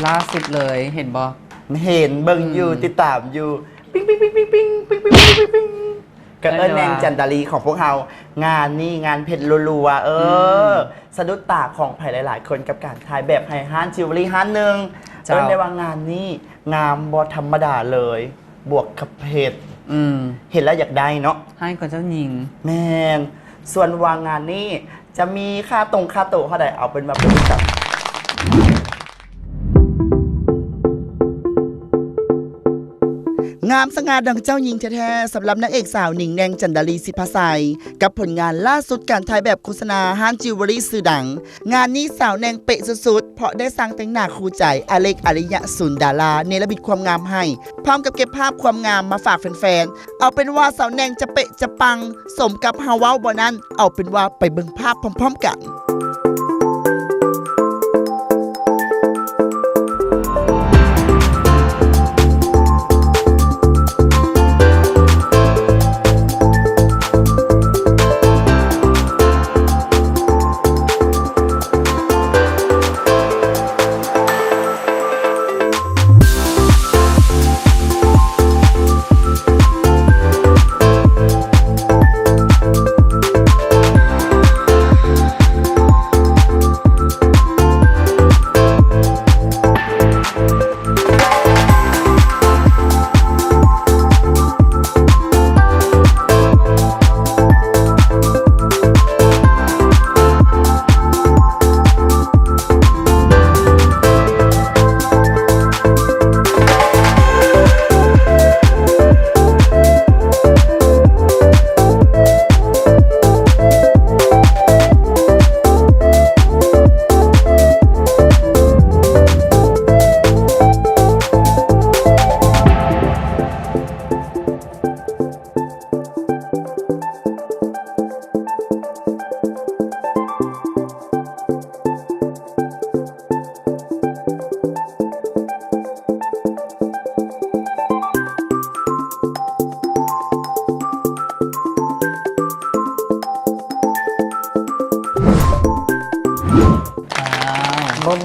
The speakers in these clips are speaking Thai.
ล่าสุดเลยเห็นบอเห็นเบิ่งอยู่ติดตามอยู่ปิ้งปิ้งปิ้งปิ้งปิ้งปิ้งปิ้งปิ้งปิ้งปิ้งกับแนงจันดาลีของพวกเรางานนี่งานเพชรรัวสะดุดตาของใครหลายๆคนกับการถ่ายแบบไฮฮานจิวเวลรี่ฮันหนึ่งในว่างานนี้งามบอธรรมดาเลยบวกกับเพชรเห็นแล้วอยากได้เนาะให้ก่อนเจ้าหญิงแมนส่วนวางงานนี้จะมีค่าค่าโต๊ะเท่าไหร่เอาเป็นมาเป็นจับงามสง่าดังเจ้าหญิงแท้ๆสำหรับนางเอกสาวหนิงแดงจันดาลีสิภาไซกับผลงานล่าสุดการถ่ายแบบโฆษณาห้างจิวเวลรี่สื่อดังงานนี้สาวแนงเป๊ะสุดๆเพราะได้สร้างแต่งหน้าคู่ใจอเล็กอริยะสุนดาราเนรมิตความงามให้พร้อมกับเก็บภาพความงามมาฝากแฟนๆเอาเป็นว่าสาวแนงจะเป๊ะจะปังสมกับฮาวาบ่นั้นเอาเป็นว่าไปเบิ่งภาพพร้อมๆกัน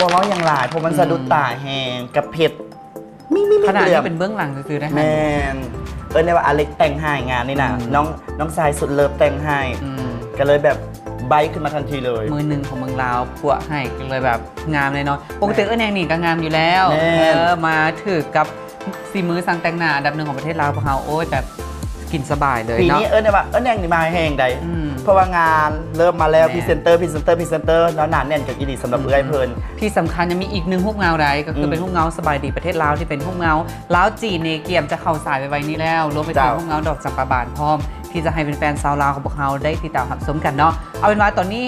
บ่ว่าอย่างหลายเพราะมันสะดุดตาแหงกับเพชรขนาดนี้เป็นเบื้องหลังซื้อได้แมนในว่าอเล็กแต่งให้งานนี่นะน้องทรายสุดเลิฟแต่งให้ก็เลยแบบไบขึ้นมาทันทีเลยมือหนึ่งของเมืองลาวปัวให้ก็เลยแบบงามเลยเนาะปกติแนงนี่ก็งามอยู่แล้วมาถือกับสีมือสั่งแต่งหน้าอันดับหนึ่งของประเทศลาวพวกเราโอ้ยแบบกินสบายเลยเนาะปีนี้ในว่าแนงนี่มาแหงใดเพราะว่างานเริ่มมาแล้วพรีเซนเตอร์แล้วนานแน่นกับอีดีสำหรับเอื้อยเพลินที่สำคัญยังมีอีกหนึ่งฮุกเงาไรก็คือเป็นฮุกเงาสบายดีประเทศลาวที่เป็นฮุกเงาลาวจีนเนเกียมจะเข้าสายไปไว้นี้แล้วรวมไปถึงฮุกเงาดอกจำปาบานพร้อมที่จะให้เป็นแฟนสาวลาวของพวกเราได้ติดตามรับชมกันเนาะเอาเป็นว่าตอนนี้